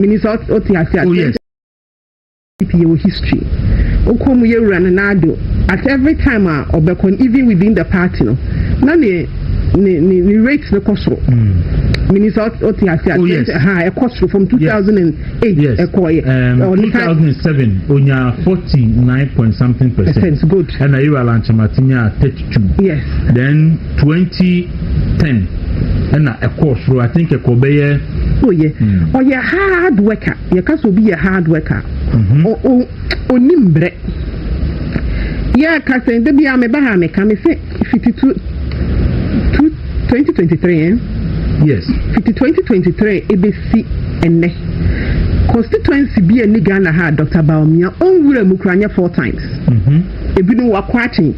Minnesota Otiasia. Oh yes. History. Okomu Yura Nado. At every time Obekon, even within the party, no. None ni rates the cost. Minnesota Otiasia. Oh yes. A cost from 2008. Yes. 2007. Onya 49.something%. Good. And I will launch Martinia 32. Yes. Then 2010. And a course through I think a Kobe. Oh yeah. Or you're hard worker. You can't be a hard worker. O nimbre. Yeah, Cassie, the Biame Bahame can say 2023. Yes. 2023 ABC and constituency be a Nigana had Dr. Baumia on Mukranya 4 times. A bit more quatching,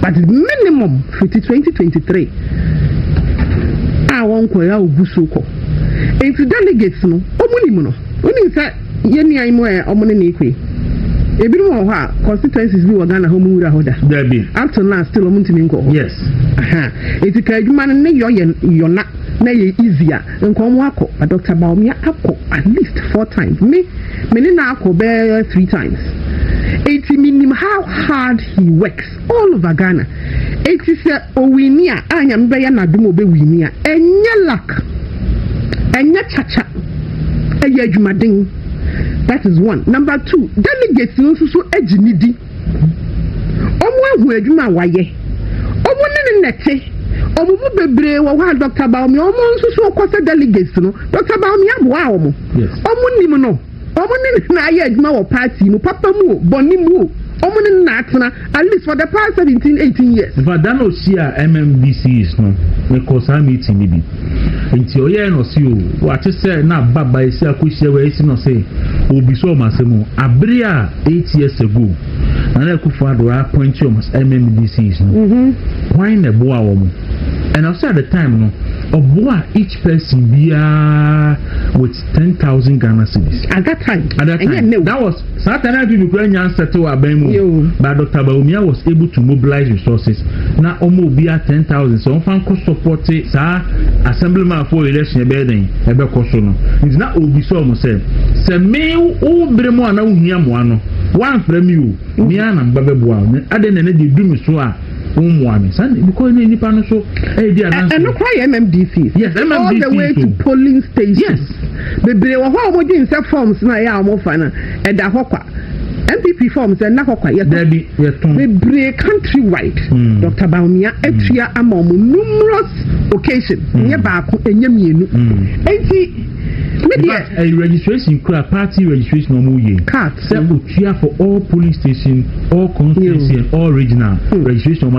but minimum 2023. I won't call out Busuko. And to delegates no, Omunimono. Only that Yeni Aimoe Omoniki. A bit more constituencies be Wagana Homura Hoda. There be. Up to now, still a Montimingo. Yes. It's a Kajuman and you're not. Na easier nkom wako but Dr. Baumia ako at least 4 times me na ako be 3 times. It means how hard he works all over Ghana. It is owinia anya mbe ya na dumo be winia enye luck enye chacha eye adwumaden. That is one. Number 2, delegates so ejinidi omo ahu adwuma waye omo ne nete omubu bebre wa Dr. Baumia omo nsusu okwose delegates no Dr. Baumia boa omo omo nim no omo ne na aye adwuma wo party no papa mu boni mu omo ne na atena at least for the past 17-18 years. But that no see MMDC is no because I meeting bi nti oye no see o what say na baba isi akohia we isi no say obi so masemu abria 8 years ago na ekufa do appoint you MMDC is no why na boa omo. And also at the time, no, each person be with 10,000 Ghana cedis. At that time, that was Saturday Ukrainian settle Abemu. But Dr. Baumia was able to mobilize resources. Now, Omo be at 10,000. So, on cost support assemblyman for election building. Ebe kosono. It's not Obi so almost said. Se me o bremo na uhia mo ano. One from you. Me ana mbabe boa. Ade na de du mi so a because nipa no so and no cry MMDC. Yes, MMDC all the way to polling stations. Yes. Bebre wo ho mo din se forms na ya mo fa na e da hokwa MPP forms na hokwa ye bebre countrywide. Dr. Baumia etua ama mo numerous occasions nye baako enye mienu enti a registration party registration card for all police station, all constituency and all regional registration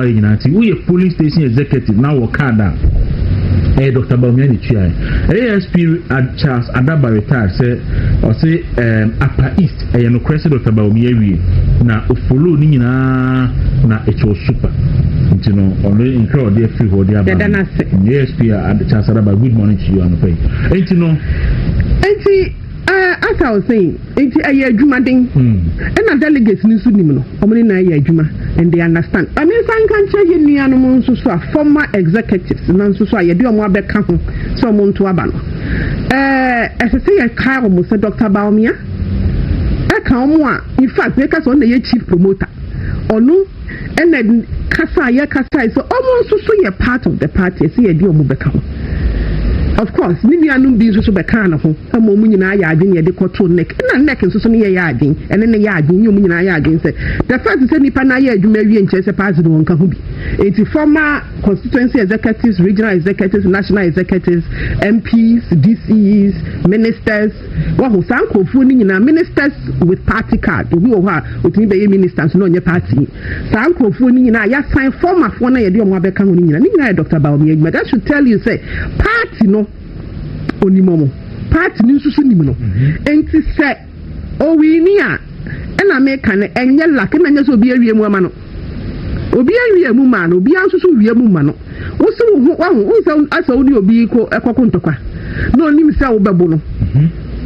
we a police station executive now or card Dr. Baumia ASP Charles Adaba retired say Upper East no crescent Dr. Baumia na follow ni na echo super you know only in crowd there free for the ASP Charles Adaba good morning to you and pay you know as I was saying, it's a year Jumading and a delegates in Sunimo, Omina Yajuma, and they understand. I mean, I can't tell you, Niano Susua, former executives, non Susua, do more back someone to Abano. As I say, a car almost a Dr. Baumia. I can't, in fact, make us on the chief promoter or no, and then Kasa, so almost so you're part of the party, see a deal Mubekam. Of course, Nini Anum being so becana, a moment in a yard in your decoto neck, and a neck and so near yarding, and then a yarding, you mean a yarding. The first is any panaya, you may be in Chester Pass on Kahubi. It's former constituency executives, regional executives, national executives, MPs, DCs, ministers, well, who sank of fooling in our ministers with party card, who are with me by ministers, no your party. Sank of fooling in our sign former one year, Mabeka, Dr. Baumia, but that should tell you, say, party no. Onimomo party ni susu ni no enti se owinia e na me kan enye lak na nya so obi awie mu ama no obi awie mu ma no obi ansusu wie mu ma no wo se wo se asa odi obi ko ekoko ntokwa na onim se wo bebo no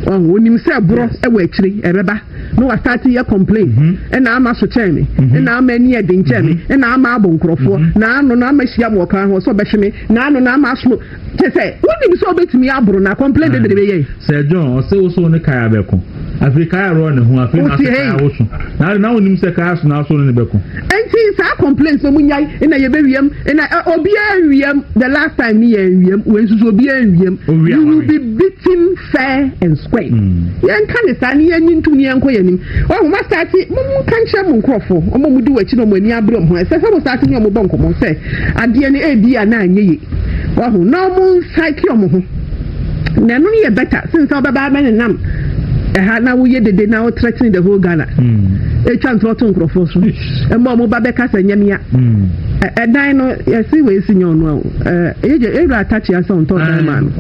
onim se bro e wa akiri ebeba no I start here complain and I'm a so me and I'm any a ding me and I'm a bon crofo na no na ma hia mo kan ho so be hwe me na no na ma so te say woni so betimi abro na complain de ye Sir John o se wo so ne kaya beko Africa ro ne ho Africa na kaya wo so na wonim se kaya so na so ne beko enti sa complain so munyai na ye be wiem na obi awiem the last time me awiem when so obi awiem you will be beaten fair and square yan kan sa ni yan ntum ni yanko yanim o ma start mu kan che mu nkrofo o mu di wachi no mu ani abro ho se mo start ni o mu bonko mo se ade ni e bia na anyeye wa ho no mu psyche o mo ho na no ye better since obaba ba nam na wo ye dede na wo threatening the whole Ghana e chance what nkrofo so e mo ba be kasa nyamia dan no yesi we sinyo no e ra attach ya so on man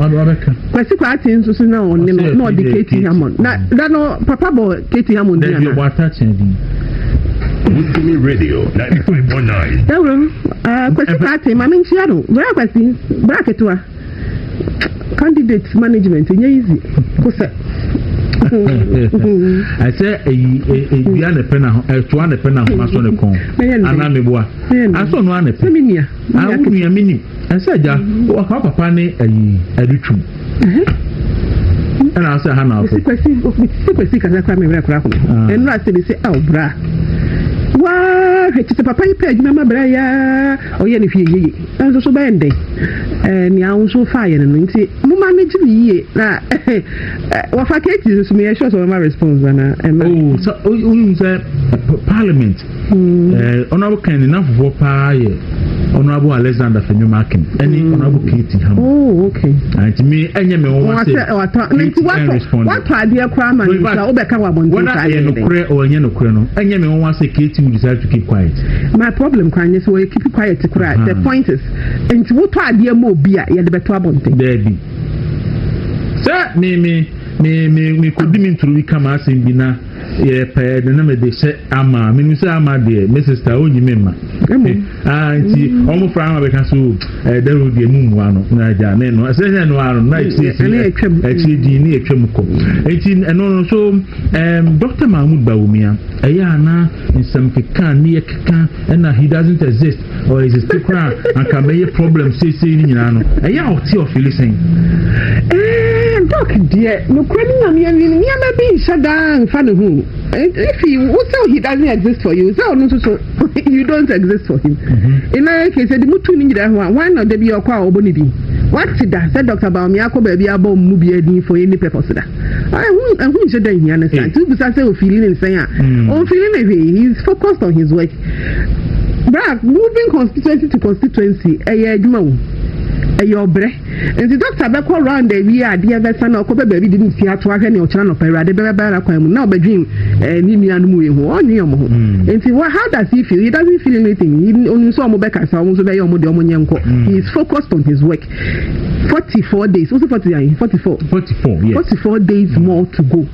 kwesi kwa tin so na on no dedicate Hammond na no papa bo Katie Hammond dia na wa attach ndi Woodley Radio 95.9. Ewo kwesi kwa tin mama nchia no bra kwesi bracket wa candidate management nye easy kose I say a na pena to an pena ho so ne kon ana meboa aso no an pena minia awunia mini I say ja o ka papa ne adutwu ana say ha na afo kwesi kaza kwa me bra kura ko enu ase be say bra wa heti papa yi page na mabra ya oye ne fie yeye enso so ba ende ni awun so fa ye no nti mo manage ye na wa fa Katie so me sure so my response na so say Parliament honorable kan na fofo pa ye honorable Alexander Fenyumakin any honorable Katie Hammond okay and me enye me won say what ade kwa man so obeka wa bonti ka ye no kure o enye no kure no enye me won say Katie will decide to keep quiet. My problem can is we keep quiet to cry. The point is into what idea mo bia ye de beto abonte there be sir me could be to we come as in bina ye pe the name de say ama me say ama de my sister onyi mema anti omo fra ama be kan so there will be mumu ano na ja na no say no aro na e di ni etwem ko enti no so Dr. Mahmoud Bawumia eya na nsam keka ni keka and he doesn't exist or is still crown and can be a problem say ni nyina no eya o ti of listen doc dear no kwani na me na be shadan fa no hu if he doesn't exist for you so no so you don't exist for him in my case the mutu ni nyira ho why not dey be okwa oboni bi what that said Dr. Bawumia ko ba bia ba mu bia din for any purpose da I who should then here understand to be say o feeling insane o feeling he is focused on his work bra moving constituency to constituency adwuma wo eyobre and the doctor be call round the we are the other son okobe baby didn't see ato ahwe ne o kira no pera de be kwan mu na obedwin ni nuanu mu ehu onye omo ho and how does he feel? He doesn't feel anything. He only so omo be kasa omo so be omo de omo nyenko. He is focused on his work. 44 days. What's 40? 44. 44, yes. 44 days more to go.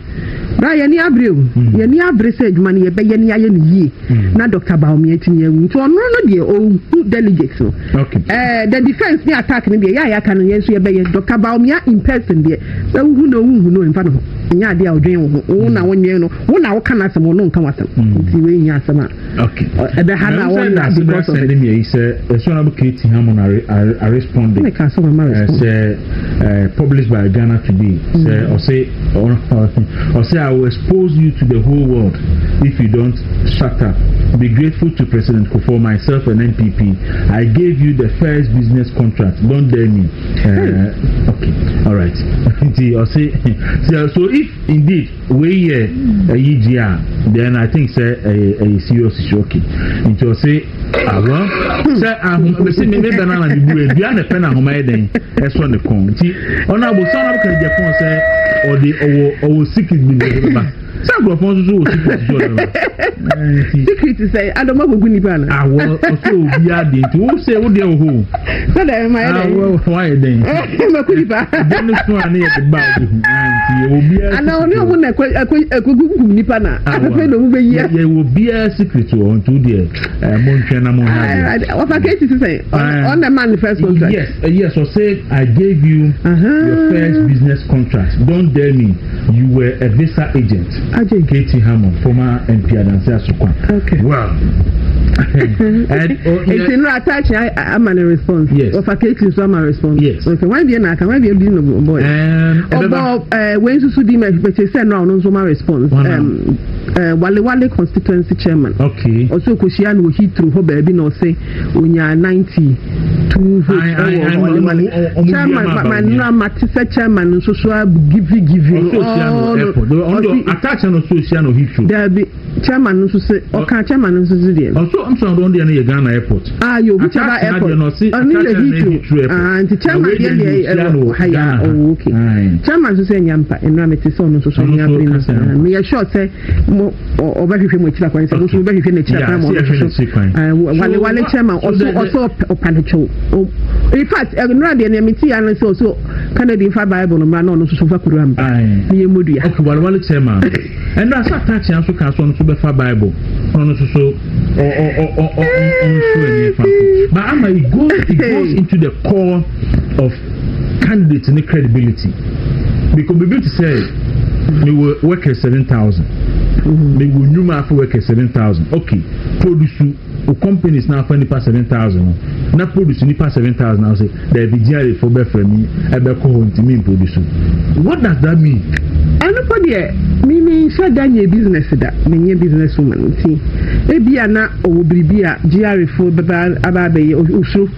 Bra ye ni abreu. Ye ni abre say adwuma ne ye be ye ni aye ni yie. Na Dr. Bawumia tinye wu. So no de o delegates no. Okay. The defense ni attack ni be ya kan ye so ye be ye Dr. Bawumia in person de. So hu no in fa no. Nya de a odwen wo na wonwe no. Wo na wo kan asem no nkan wasem. Nti we nya asem a. Okay. Ebe ha na won na because of it. He said honorable Katie Hammond are responding. I can so my response. Published by Ghana Today. Say I will expose you to the whole world if you don't shut up. Be grateful to President Kufuor, myself and NPP. I gave you the first business contract. Don't dare me. Okay, all right. So if indeed we then I think say a serious issue. Okay. Into say say me banana the buwe bia na pena homa eden eso ne kon ti ona bo so na bo kan je kon say or the or secret bi ba say go fon so secret so secret say adoma gogu ni ba na wo so bia de ti wo say wo de ho so da ma eden why eden ma ku ni ba den so ani e ba de hu anti wo bia ana oni o na gogu ni pa na afa no mu be ye wo bia secret o on to there mo ntwe na mo ha what I can say on the manifest contract. Yes. So say I gave you your first business contract. Don't dare me. You were a visa agent. Katie Hammond, former MP Adansi Asukwa. Okay. Well. It's in attach. I'm a response. Yes. Of a case, so I'm a response. Yes. Okay. Why be na? Why be no boy? About when you be my, but you say no, no, so my response. Wale constituency chairman. Okay. Also, Koshian will hit through her baby no say when you are 92 chairman, my chairman, so give you. Attach and Oceano hit through. There be chairman, so say, or can chairman, so say. Also, I'm sorry, on the Ghana airport. You whichever airport. And the chairman, okay. Chairman, so say, Yampa, and Ramity son, so me a short say, or very few much like one, so very few chairman, Wale chairman, also Panacho. In fact, Radia and Miti and so Canada Bible and Rano, so Fakuram. Near Moody. Okay, Wale chairman. And that's a touch and so cast on Super Bible. But it goes into the core of candidates and the credibility. Because we going to say we will work at 7,000. They will new mark work at 7,000. Okay, produce companies now for nipa 7,000. Now produce nipa 7,000. Now say there be GRA for better for me. I be call home to me produce. What does that mean? Anybody, me said that your business that me businesswoman. See, maybe na or be a GRA for ababe usu.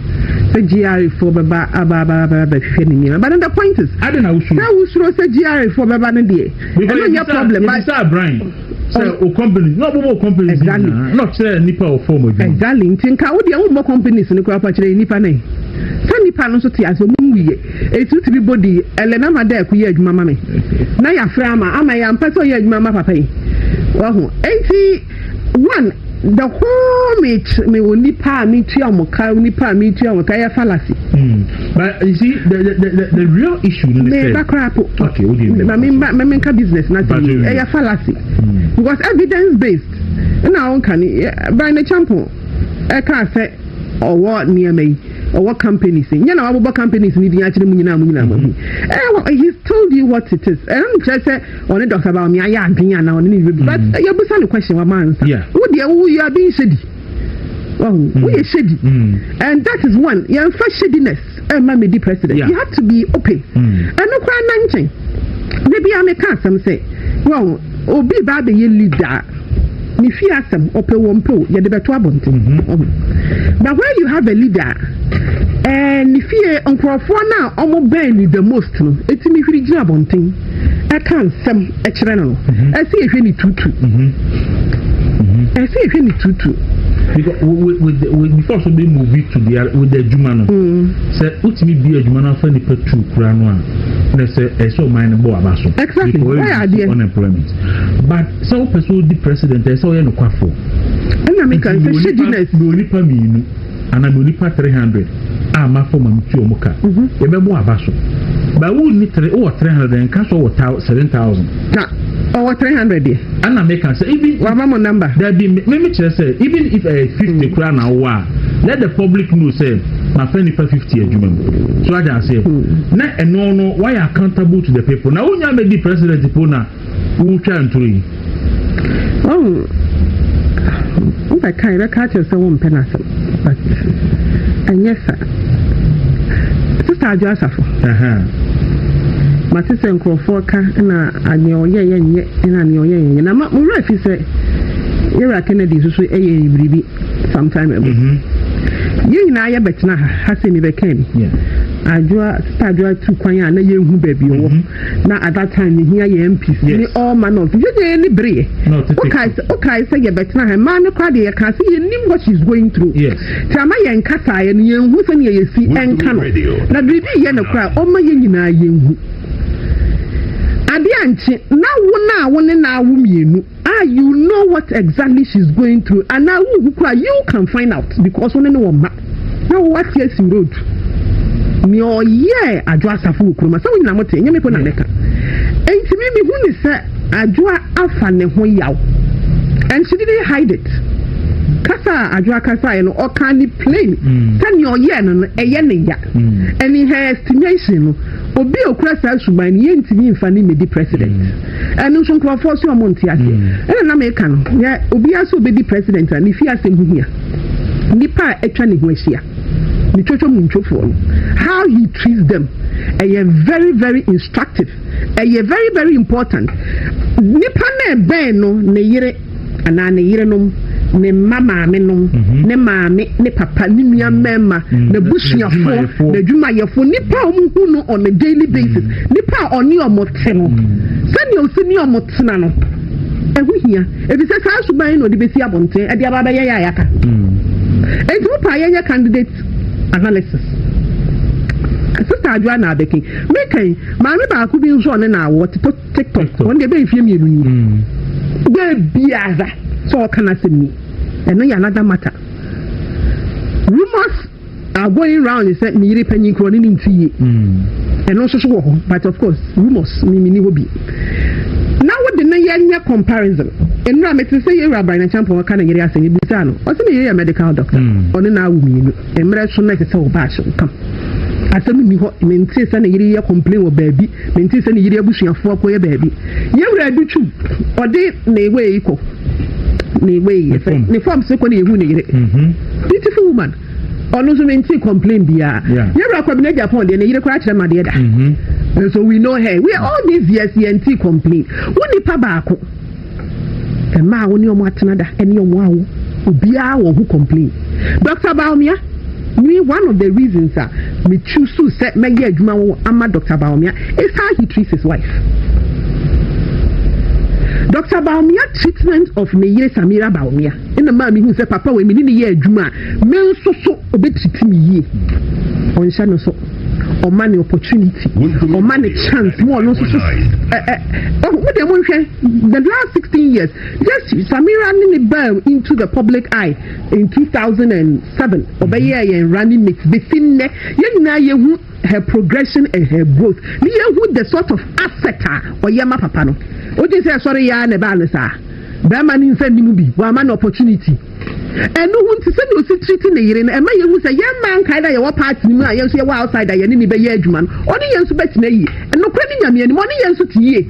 The GRA for baba but the point is, I don't know who should say GRA for baba and day. Because your problem, but Brian. So, companies, not more companies, exactly. Not nipa or form of exactly. Think how the more companies in the crop actually nipa name. Some nipa no so tia so mu it's to be body elena ma there ku ye adwuma mama me na ya fra ama ya mpaso ye adwuma ma papa yi wo enti one the whole me nipa me tua mo ka nipa me tua mo ka ya fallacy. But you see the real issue in the okay, me ka business na ya fallacy because evidence based na on kan by the champion e ka say or what near me or what companies in you know about companies in the actually he's told you what it is and I'm just say on it about me I now but you be the question what man what you are being shady we are shady and that is one you are for shadiness and the president you have to be open and no crime mention maybe I make some say well obi ba be leader ni fi asem opewompo ye de beto abonten but when you have a leader and if you nkrofo na omo ben the most no etimi hwiri gina abonten e kan sem e kire no e se ehwe ni tutu e se ehwe ni tutu because with before so they move it to the with the jumano say utimi bi adwuma na fa ni petu kura no a say so mine bo abaso exactly why are there unemployment but so person the president say so ye no kwafo na me kan say shediness no nipa minu ana no nipa 300 ma for ma mtu omuka e be bo abaso ba wo ni 300 and cash over 7,000 na over 300 there ana make am say even wa mama number there be me say even if 50 kura na wa let the public know say my friend if 50 adwuma so I just say na no why accountable to the people na unya me the president people na who try and through I can't catch someone penalty but and yes sir sister Joseph my sister nkrofo ka na anye oye na anye oye na mo refi say Yera Kennedy so eye bribi sometime ago yin na ya betna ha se ni be ken adwa tu kwan ya na ye hu baby wo na at that time here ye MPs ni all man of you ni bre okay say ye betna ha man kwa de ye ka say ye nim what she's going through tama ye nkata ye ni ye hu se ni ye si enka no na bribi ye na kwa o ma ye nyina ye hu Adianchi na wona na mienu you know what exactly she's going through and now you can find out because one no ma now what yes in road me o ye adwa safu kuruma so nyina mote nyame po na neka enti me hu ni se adwa afa ne ho yaw and she didn't hide it kasa adwa kasa ye no o can plain tan yo ye no eye ne ya and in her estimation obi okura saa suban ye ntimi mfa ni medi president enu so nkrofo so omonti ase ena na me ka no ya obi aso obedi president ani fi asem hu hia nipa etwa ne ho ahia ni twotwo mu ntwofo no how he treats them very very instructive very very important nipa na ben no ne yire ana ne yire no ne mama me no ne maame ne papa ne nua mema na busuafo na dwumayefo nipa omuhu no on a daily basis nipa oni omote no sani osini omotena no ehu hia ebise saa suban no de besi abonten e de ababa ye yaka etu pa ye candidate analysis sister adwa na abeki mekan maame ba ku bi nso ne na wo TikTok on de be fie mienu ni be biaza so kana semi and no another matter rumors are going round is that me penny crowning in tea and also so but of course rumors me will be now what the na comparison and na me say you rabbi na champion kan yeri asen bisa no o say you medical doctor on na wumi no emre so na say o ba so come asem mi ho menti say na yeri ya complain wo baabi menti say na yeri abusuafo akoye baabi ye wura bi tu ode na ewe iko ni way ni form se ko na ehu na yeri beautiful woman ono so menti complain bia ye wura kwa bi na Agyapong de na yeri kwa kire ma de da and so we know her we all these years enti complain woni pa baako e ma woni omo atena da eni omo awo obia wo who complain Dr. Baumia me one of the reasons me choose to set me get adwuma wo ama Dr. Baumia is how he treats his wife. Dr. Baumia treatment of me yes Samira Baumia in the man who say papa we me ni ye adwuma me nso so obetiti me ye on sha no so or money opportunity or money chance more no so the last 16 years just Samira Nini Bell into the public eye in 2007 obey and running mix between her progression and her growth the sort of asset or yama papa no o just say sorry ya na balance ba man inside ni mu bi wa man opportunity and no want to say no treating the year and my you say young man kind of your party ni a you say wa outside ya ni be ye adwuma oni yen so betina yi and no kwani nyame ni oni yen so tie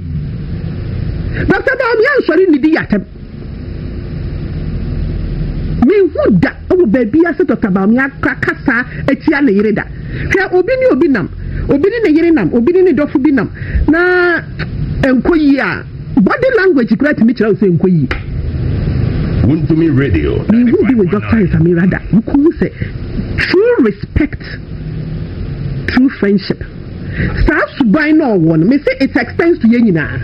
Dr. Baum yan sorry ni di yatem me hu da o baby ase Dr. Baum ya kasa etia na yire da hwe obi ni obi nam obi ni na yire nam obi ni dofu bi nam na enkoyi a body language correct me chira o say enkoyi Wuntumi Radio. We will be with Dr. Samira da. You could say true respect, true friendship. Start to buy no one. Me say it extends to yenina.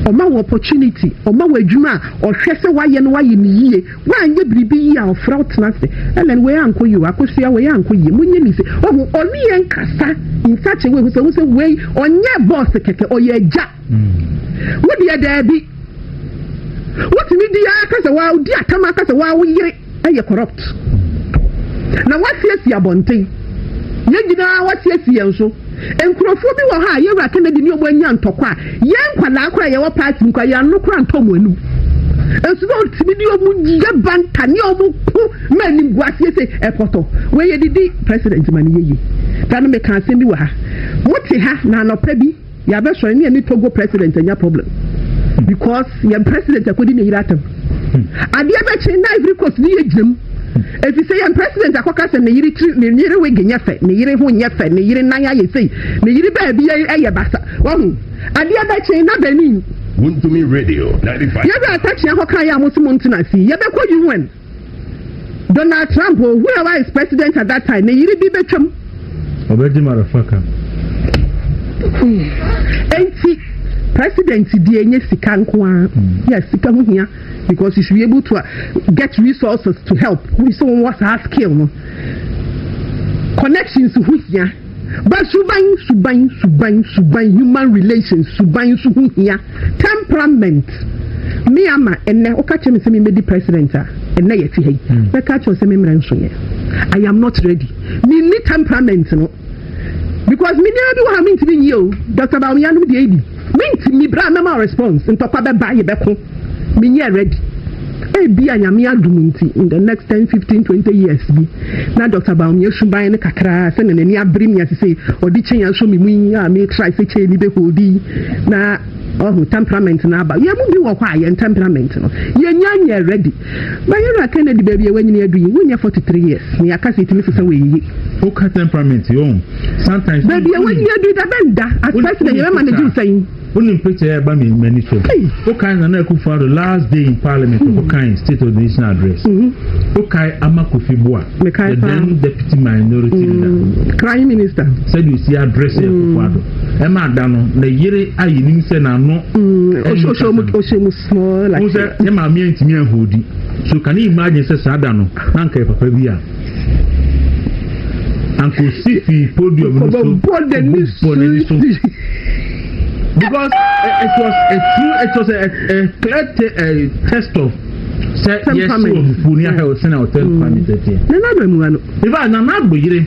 Oma opportunity, oma wejuma, or shese wa yen wa yen ye. Wa anye bribi ya or fraud nase. Ellen we anko you, akosia we anko ye. Munye ni se. Oh, only yen kasa in such a way who say way onye boss keke or ye ja. What the other be? What me dia kasa wa odi akama kasa wa wo yire eye corrupt na wasiesi abonten ye gina wasiesi enso enkrofo bi wo ha ye wura Kennedy ni obanya ntokwa ye nkwala akwa ye wo party nkwa ye anokra ntomo anu enso do timi ni omu ye banka ni omu ku mani guasiesi ekoto we ye didi president mani ye tanu me kan se bi wo ha wote ha na anopa bi ya be so ni Togo president anya problem because your president akodi na yiratam adia be chi na Ivory Coast ni yegim if you say your president akoka se na yiri ni yire we genyafe ni yire ho nyafe ni yire nan aye sei ni yire ba bi eye basa wahu adia be chi na Benin Wuntumi Radio 95 ya ba attach ya hoka ya musumu ntina si ya be ko UN Donald Trump whoever is president at that time ni yire bi betwam obeji marafaka enti president di enye sika nko yes sika ho hia because you should be able to get resources to help we so what's our skill no connections ho hia but suban human relations suban so ho hia temperament me ama enne o ka cheme se me be president enne ye ti hei be ka cho se me mra nso ye I am not ready me need temperament no because me never do have me to be you Dr. Baumia no dey di minti mi bra mema response ntopa be ba ye be ko me nye ready be a Yamia Dumunti in the next 10, 15, 20 years. Now, Dr. Baum, you should buy in a Kakra, and then you bring me as say, or the change show me, me try to change the hoodie. Now, oh, temperament now, but you will be quiet and temperament. You're ready. But you're not Kennedy baby when you're doing when you're 43 years. Me, I can't see to Mrs. Away. Okay, temperament, you own. Sometimes, baby, when you're doing the bender, at first, you're managing saying. Only picture by me many so. Okay, and I could for the last day in Parliament of Okai State of the Nation address. Okay, Amakufibua, the then Deputy Minority Leader, Prime Minister, said you see address of Fado. Emma Dano, the year I didn't say no. Osho small like Emma me and me hoodie. So can you imagine says Adano, Uncle Papabia. Uncle Sifi podium because it was a clear test of yes, Funia House and our temperament. If I am not baby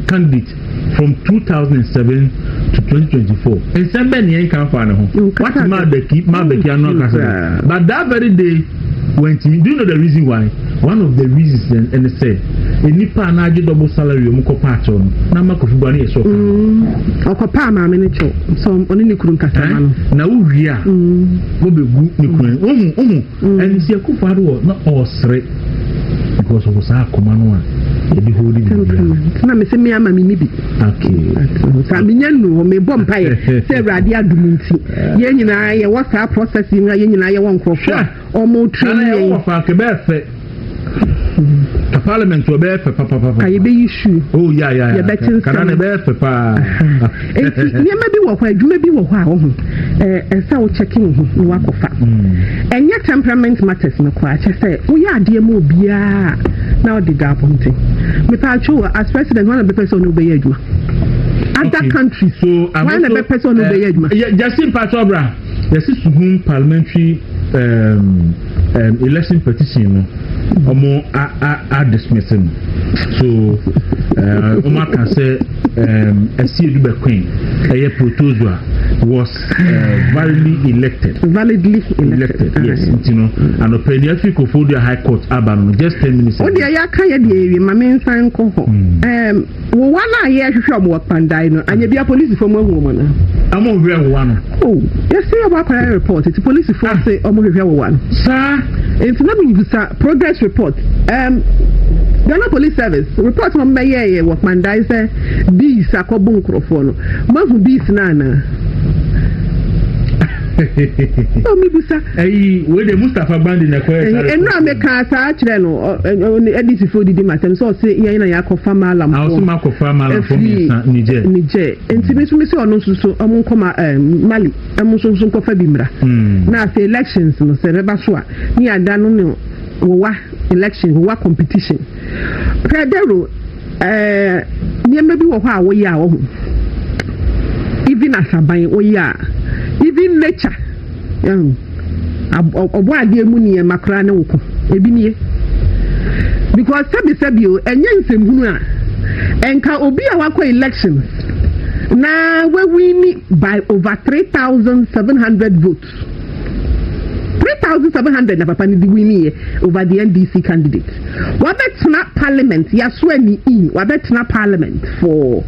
candidate from 2007 to 2024, and some many can't find a home. What am I the keep my backyard? But that very day, when do you know the reason why? One of the reasons, and they said, a nipa na double salary, Moko Patron, Namakufubani, so Okopama, miniature, some only couldn't cast a man. Now, we are and it's a Kufaro, not all straight because of Sakumanoa. The holding na me se me ama me nibi okay sa me nyanu me bom pae se radia dumunti ye nyina ye WhatsApp processing ye nyina ye won krofo omo training ye fa ke be fe the Parliament will be for papa aye be issue oh yeah kana na be fe pa e ma bi wo kwa adwuma bi wo ho a wo ho ensa wo checking ho no akofa enye temperament matters no kwa che se wo ya ade ma obia now the Agyapong me pacho as president one of the person who be adwuma other countries so one of the person who be adwuma Justin Patobra this is whom parliamentary election petition omo a dismissing so omo can say a CDB queen a proposal was validly elected yes you know and the Parliamentary Kofodia High Court Aban just 10 minutes ago. Odia ya kan ye de ma men san ko ho wo wana ye hwehwe omo pandai no anya bia police from ahu mo na amo hwehwe wo wana oh yes say about report it police for say omo hwehwe wo wana sir it's not me visa progress report Ghana Police Service report from Maye workman die say this akobu nkrofo no mafu this na oh me bisa we the Mustafa band na kwa eno ameka sa kire no edisi fo didi matem so say yen na yakofa malam also makofa malam from Niger enti me so ono so omo nkoma Mali omo so nkofa bimra na say elections no se reba so a ni ada no wa election wa competition predero niam bi wo ho a wo ya wo even asaban wo ya even nature obo ade mu ni makra na wo ko ebi nie because sabi o enye nsemhunu a enka obi a wakọ elections na we win by over 3,700 votes 3,700 na papa ni di win over the NDC candidate wabetna parliament yaso ani wabetna parliament for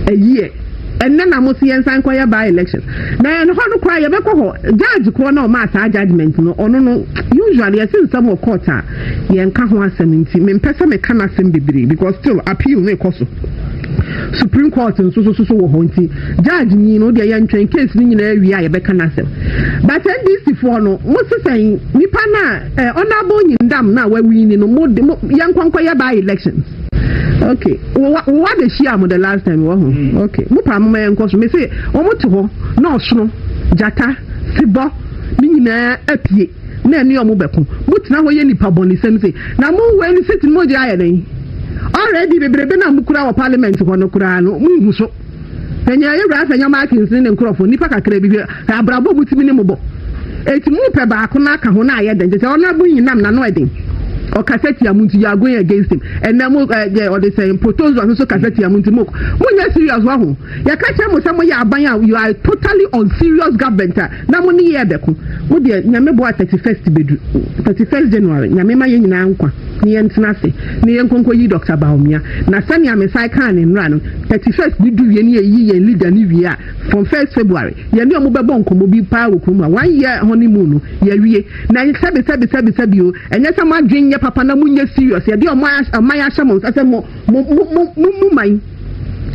a year and then I must see and by election. Now, and how to cry a judge corner matter judgment no usually I see some of quarter yen kahwa 70 men pesa me kana assembly because still appeal me koso Supreme Court and so honti judge ni no dey yan train case ni na wi a be kana sem but NDC for no most saying nipa na honorable nyindam na we win no mo yan kwankwa by elections. Okay, what the share the last time? Okay, Mupa Encourse me say, Omoto, no snow, Jata, Sibo, Nina, Epi, Nanny Omobeku, but now we any paboni sense. Now, more when you sit in Moja already, the Brebena Mukura Parliament of Onokurano, Muso. Then you have your markings in and Crawford, Nipaka Krebi, Abrabo with minimum. It's Mupa Bakunaka, Honaya, then just honor bringing them, no wedding. or cassette yamunti, you are going against him. And now, or they say, protos was also cassette yamunti. When you're serious, one, you catch him with someone you are totally unserious government. Now, when you hear the would you remember 31st January, Yamema Yanko, Niantanasi, Nianko, Dr. Baumia, Nasania Messiah can in run 31st, we do any year leader Nivia from 1st February. Yamia Mobabonko will be power, 1 year honeymoon, Yarie, 97, and yes, I'm not drinking your papa Namunya serious. You do a Maya Shamons as a mine.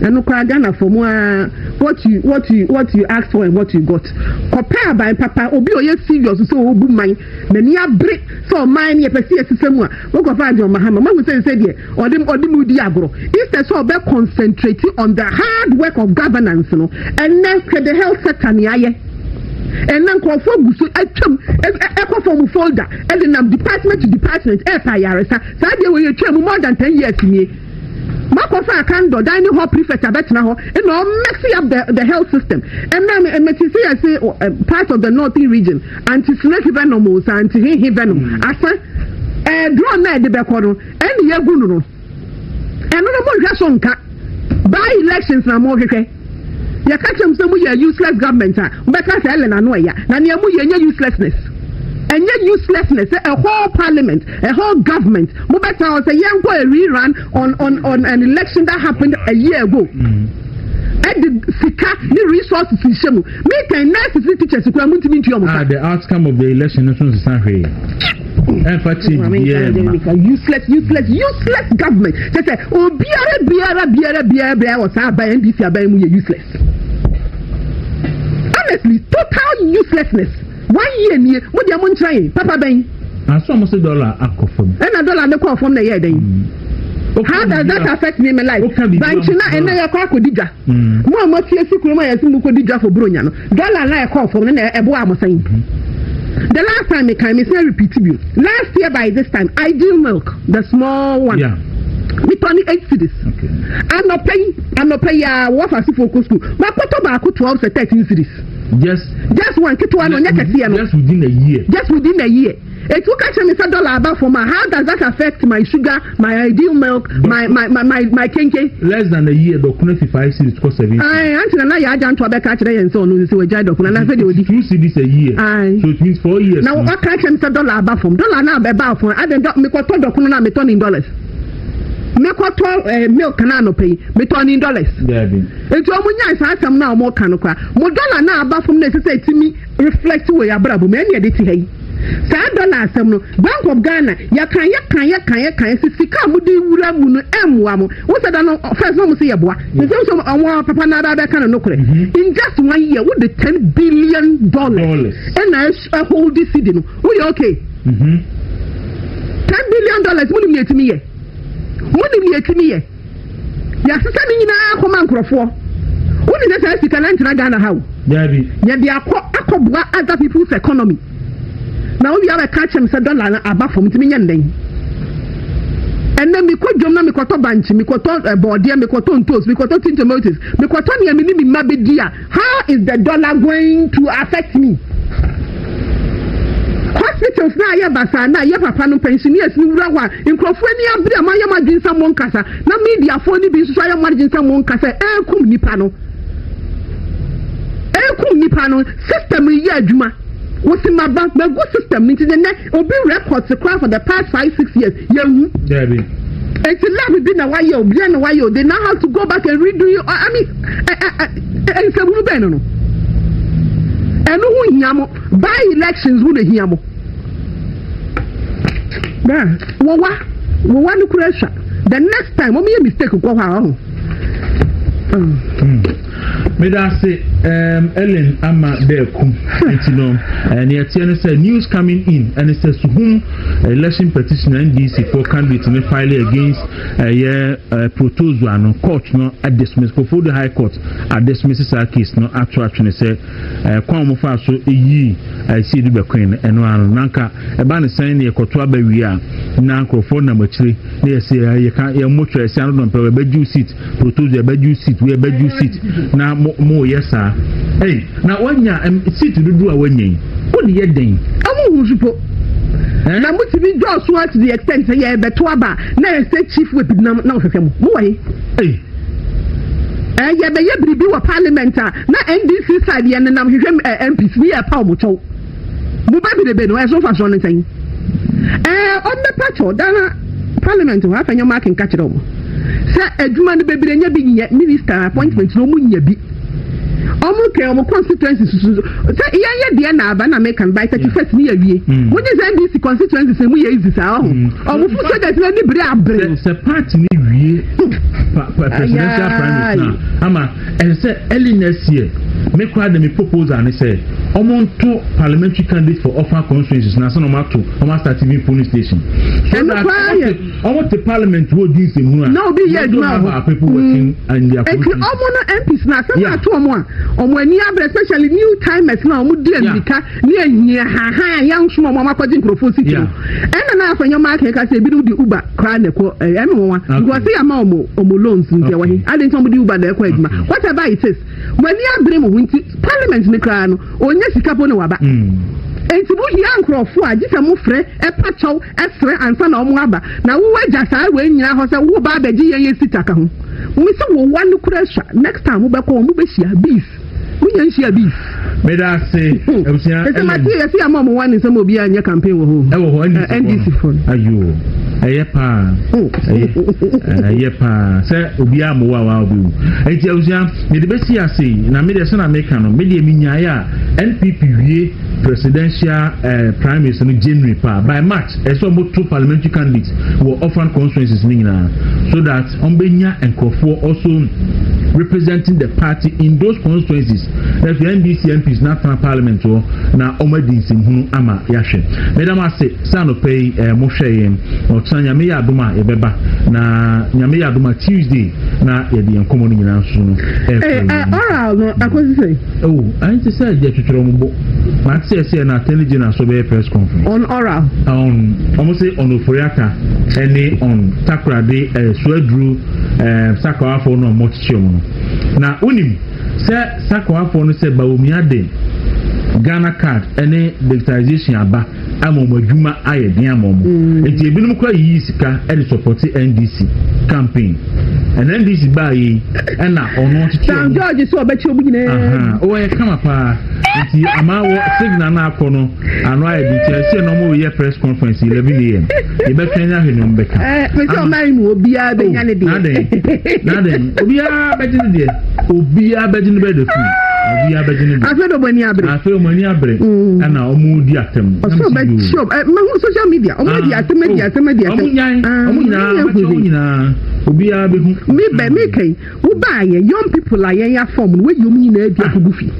And no Ghana for more what you asked for and what you got. Compare by Papa Obi or serious so obu mine. Many a break so mine ye pesi somewhere. What go find your Mahama? What say or them Diagro. Instead so be concentrating on the hard work of governance, no, and then the health sector niaye. And then call for echo from folder and then department to department FIRS. So we you more than 10 years in here. Makofa Kando, dining hall prefect, Abetnaho, and all mixing up the health system. And then I say part of the northern region, anti-snake venomous, anti-venom. Asa, draw near the Bekono, and Yaguno. And no more Jasonka. By elections, no more. You catch them some useless government, because Ellen Anoya, and you're uselessness. And yet uselessness, a whole parliament, a whole government. Mobata was a young boy rerun on an election that happened a year ago. And the Sika, the resources in Shemu. Make a nice teachers who come to me to your the outcome of the election is not here. Useless government. They say, oh, Biara was our by NDC, useless. Honestly, total uselessness. 1 year near what you are trying, Papa Bain. I saw almost $1 from and $1 the call from the year. How does that affect me my life? Banchina and I call Kodija. More much yes, Kodija for Bruno. Dollar I call from a boy saying. The last time I came, it's not repeatable. Last year by this time, Ideal Milk, the small one. Yeah. With only 8 cities. Okay. I'm not paying what I see for school. My Kotoba 12 to 13 cities. Just one on just within a year. It took actually $1 about for my. How does that affect my sugar, my Ideal Milk, my kenke? Less than a year, the 5 cities cost 7. Until now, I don't talk about and so on. So we just and I said 2 cities a year. So it means 4 years. Now what can't $1 about from $1 now about for I don't make what $1 in dollars. Make what milk can pay me $20. It's almost nice. I'm now more can more dollar now about from necessary to me reflect where your brother many of it. $1 some Bank of Ghana, ya can sika mudi wura mu no what that first no say boa so our papa na da can no kure in just 1 year with the $10 billion and I hold this city no we okay $10 billion money me to me ya sisa ni nyina akoma nkrofo woni dey say sika na ntina Ghana how ya dey akobua other people's economy. Now we have a catch and $1 above from me and then. And then we could jump na me koto banchi, me koto bodia, me koto toast, me koto tomatoes, me koto ni amini mabedia. How is the dollar going to affect me? Hospitals na ya basa na ya papa no pensioners ni wura wa nkrofo ni abre ama ya madwin samon kasa na media fo ni bi so ya madwin samon kasa kum nipa no system yi adwuma. What's in my bank? My good system means the next will be records for the past 5-6 years. It's a lot within a while, they now have to go back and redo you. I mean, it's a woman. And who yamo by elections would yamo. One pressure. The next time, what be a mistake of go around. May I say, Ellen Ama Daaku, and yet say news coming in, and it says to whom election petition NDC for candidates in filing against proposal no court no at dismiss before the High Court at dismisses our case no actual action say kwam fa so eyi see the Queen and one nanka e ba ne sign ye koto abawia na nkrofo na machire na say ye kan ye mocho ese anu don pe we beju seat proposal beju seat we beju seat na mo yesa hey na wanya seat dudu a wanyen wodi ye den amu husupo na mo ti bi draw so to the extent say ye beto aba na say chief whip na ohwehwe mo why ye be ye biribi wa parliament na NDC side ye nam hwehwe MPs bi e pa mo chow mo ba bi de be no e so fa so no tan on the patch dana parliament wa fa nyoma ken ka kire mo say adwuma no bebire nya bi nye minister appointment no mu nya bi omo constituencies say ye de na aba na make can by 31st ni awie mo je say NDC constituencies mu ye easy sa omo fu so that ni bre abre se party ni wie presidential prime minister ama say early next year me kwa de me proposal and say omonto parliamentary candidate for offer constituencies na so no matter omo start even police station so that omo the parliament wo din se mu no be here now people working and their omo no MPs na say na to omo ani abre especially new timers na omo di amika ni anyia ha yan so omo makwaji microphone city na afanyo mark ka say bi di uber kra na ko eme won because say ama omo loans ntia wa he I didn't somebody uber da ko aduma whatever it is when you abre mo winti parliament ni kra no onye sika po ne waba enti bu hia nkrofo a gisa mu frɛ pachaw frɛ ansa na omo aba na wo waja saa we nyina ho sɛ wo ba abaji yen sita ka ho mi se wo wan kura sha next time wo be ko mo be hia beef wo yen hia beef me da say ebusia ese ma tie ese ama mo wan nsɛm obi anya campaign wo ho NDC phone ayo ayepa say obi am wa obi enti ebusia me de be si ase na me de so na make no me de mi nyae a NPP wie presidential prime minister no January by March so mo two parliamentary candidates were offer constituencies nina so that on benya enkofo also representing the party in those constituencies that the NDC MPs national parliament or na omadi simhunu ama yahwe madam ase sano pay mo hwe o tsanya me yadoma ebeba na nyame yadoma Tuesday na yedi enkomo no nyina so no oral no akosi say I just said je twetro mo bo ma say na intelligence so be press conference on oral almost say on oforiaka any on takrade suadru sakawafo no motichio na unim say sakawafo no say bawomiade Ghana card any digitization aba amomadwuma ayedin amomo enti ebinum kwa yi sika e support NDC campaign and NDC buy na ono Sam George so obechi obugine o e kama pa enti amawo signal na akono anu ayedin chese no mo ye press conference 11 am e be twenya hwenu mbeka me so mari mu obia be nya ne de na de obia be jine de obia be jine be de fu obia be jine de afedo bani abre ana omu di atem so be show ma social media omu di atem omu nyina obia be hu me kai wo ba ye young people are ya form we yom nyina adi agufi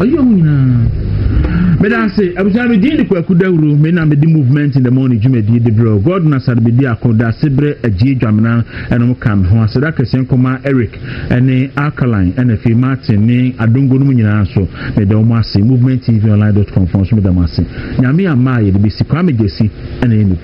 ayo nyina me dan say abusha me di kwaku dawuro me na me di movement in the morning jume di bro god na sad be di akoda sebre agie dwamna enom kan ho aseda kesen koma Eric ene Alkaline ene fi Martin ni adongo no nyina so me da mo ase movement tvonline.com for so me da mo ase nyame ama ye de be sikwa me gesi ene